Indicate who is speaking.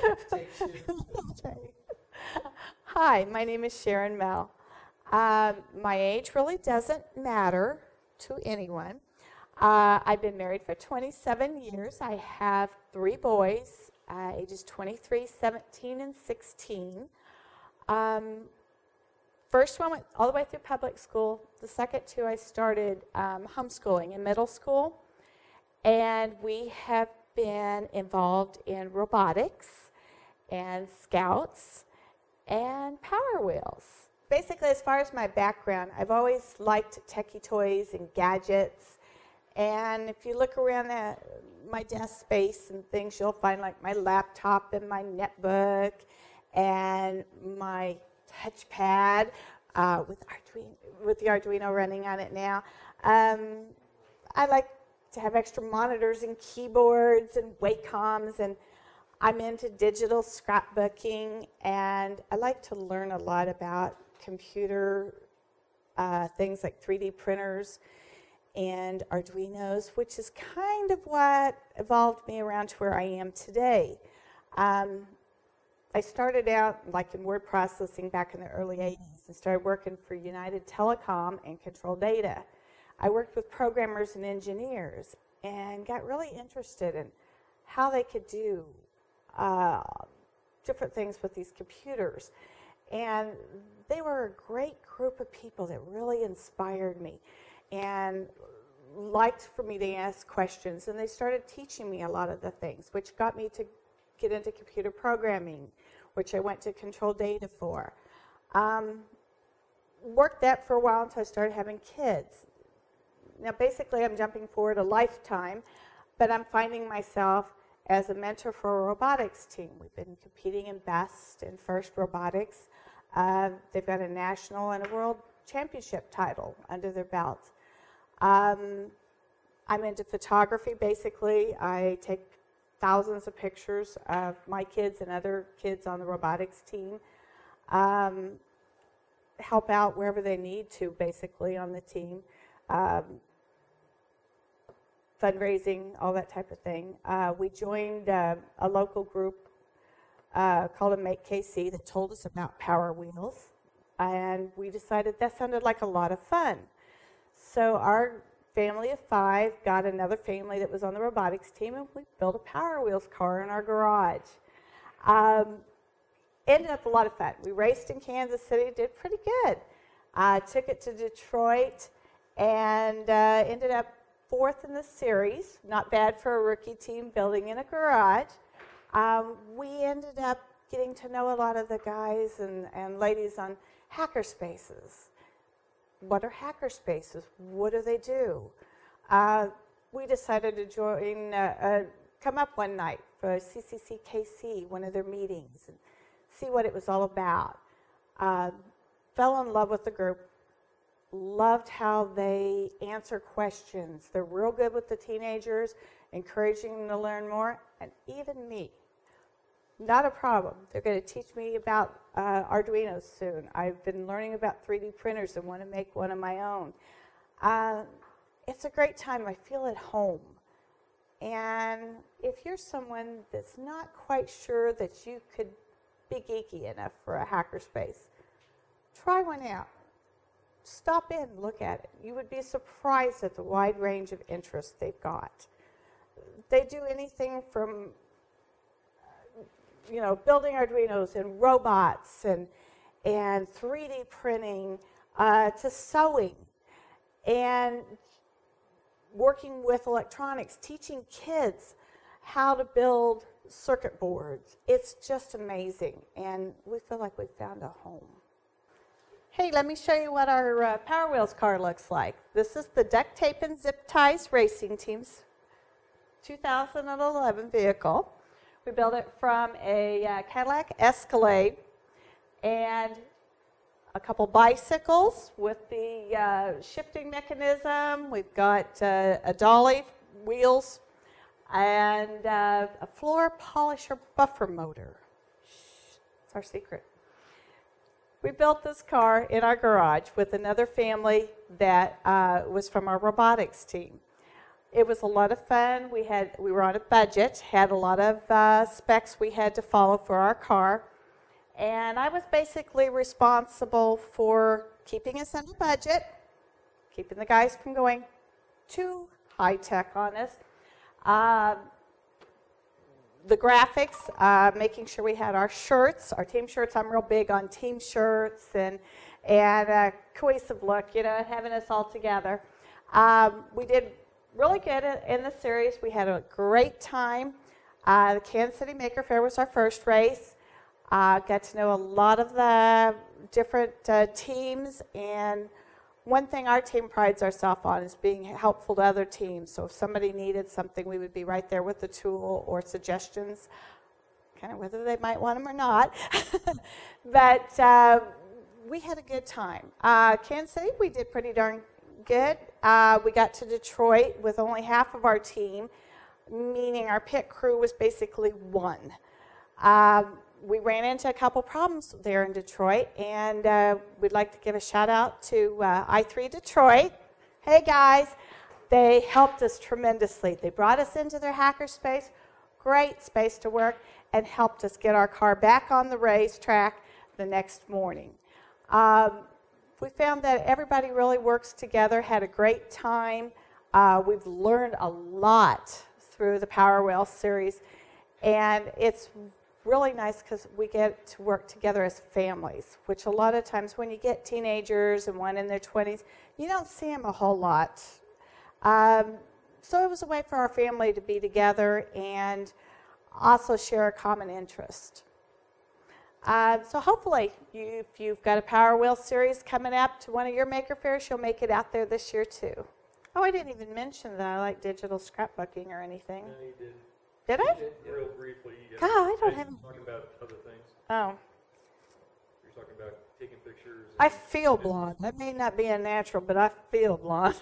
Speaker 1: Okay. Hi, my name is Sharon Mehl. My age really doesn't matter to anyone. I've been married for 27 years. I have 3 boys, ages 23, 17, and 16. First one went all the way through public school. The second 2 I started homeschooling in middle school. And we have been involved in robotics and scouts and Powerwheels. Basically, as far as my background, I've always liked techie toys and gadgets. And if you look around my desk space and things, you'll find like my laptop and my netbook and my touchpad with the Arduino running on it now. I like to have extra monitors and keyboards and Wacoms, and I'm into digital scrapbooking, and I like to learn a lot about computer things like 3D printers and Arduinos, which is kind of what evolved me around to where I am today. I started out like in word processing back in the early 80s and started working for United Telecom and Control Data. I worked with programmers and engineers and got really interested in how they could do different things with these computers. And they were a great group of people that really inspired me and liked for me to ask questions. And they started teaching me a lot of the things, which got me to get into computer programming, which I went to Control Data for. Worked that for a while until I started having kids. Now, basically, I'm jumping forward a lifetime, but I'm finding myself as a mentor for a robotics team. We've been competing in best and first robotics. They've got a national and a world championship title under their belt. I'm into photography, basically. I take thousands of pictures of my kids and other kids on the robotics team. Help out wherever they need to, basically, on the team. Fundraising, all that type of thing. We joined a local group called a Maker Faire KC that told us about Powerwheels, and we decided that sounded like a lot of fun. So our family of 5 got another family that was on the robotics team, and we built a Powerwheels car in our garage. Ended up a lot of fun. We raced in Kansas City, did pretty good. Took it to Detroit, and ended up 4th in the series. Not bad for a rookie team building in a garage. We ended up getting to know a lot of the guys and ladies on hackerspaces. What are hackerspaces? What do they do? We decided to join, come up one night for CCCKC, one of their meetings, and see what it was all about. Fell in love with the group. Loved how they answer questions. They're real good with the teenagers, encouraging them to learn more, and even me. Not a problem. They're going to teach me about Arduinos soon. I've been learning about 3D printers and want to make one of my own. It's a great time. I feel at home. And if you're someone that's not quite sure that you could be geeky enough for a hackerspace, try one out. Stop in and look at it. You would be surprised at the wide range of interests they've got. They do anything from building Arduinos and robots and 3D printing to sewing and working with electronics, teaching kids how to build circuit boards. It's just amazing, and we feel like we found a home. Hey, let me show you what our Powerwheels car looks like. This is the Duct Tape and Zip Ties Racing Team's 2011 vehicle. We built it from a Cadillac Escalade and a couple bicycles with the shifting mechanism. We've got a dolly, wheels, and a floor polisher buffer motor. It's our secret. We built this car in our garage with another family that was from our robotics team. It was a lot of fun. We were on a budget, had a lot of specs we had to follow for our car. And I was basically responsible for keeping us under budget, keeping the guys from going too high-tech on us. The graphics, making sure we had our shirts, our team shirts. I'm real big on team shirts and a cohesive look, you know, having us all together. We did really good in the series. We had a great time. The Kansas City Maker Faire was our first race. Got to know a lot of the different teams, and one thing our team prides ourselves on is being helpful to other teams. So if somebody needed something, we would be right there with the tool or suggestions, kind of whether they might want them or not. But we had a good time. Kansas City, we did pretty darn good. We got to Detroit with only half of our team, meaning our pit crew was basically one. We ran into a couple problems there in Detroit, and we'd like to give a shout out to I3 Detroit. Hey guys, they helped us tremendously. They brought us into their hackerspace, great space to work, and helped us get our car back on the racetrack the next morning. We found that everybody really works together, had a great time. We've learned a lot through the Powerwheels series, and it's really nice because we get to work together as families, which a lot of times when you get teenagers and one in their 20s, you don't see them a whole lot. So it was a way for our family to be together and also share a common interest. So hopefully, if you've got a Powerwheels series coming up to one of your Maker Fairs, you'll make it out there this year too. Oh, I didn't even mention that I like digital scrapbooking or anything.
Speaker 2: No, you did.
Speaker 1: Did I?
Speaker 2: Real briefly.
Speaker 1: God, I don't have.
Speaker 2: Talking about other things.
Speaker 1: Oh.
Speaker 2: You're talking about taking pictures.
Speaker 1: I feel blonde. That may not be a natural, but I feel blonde.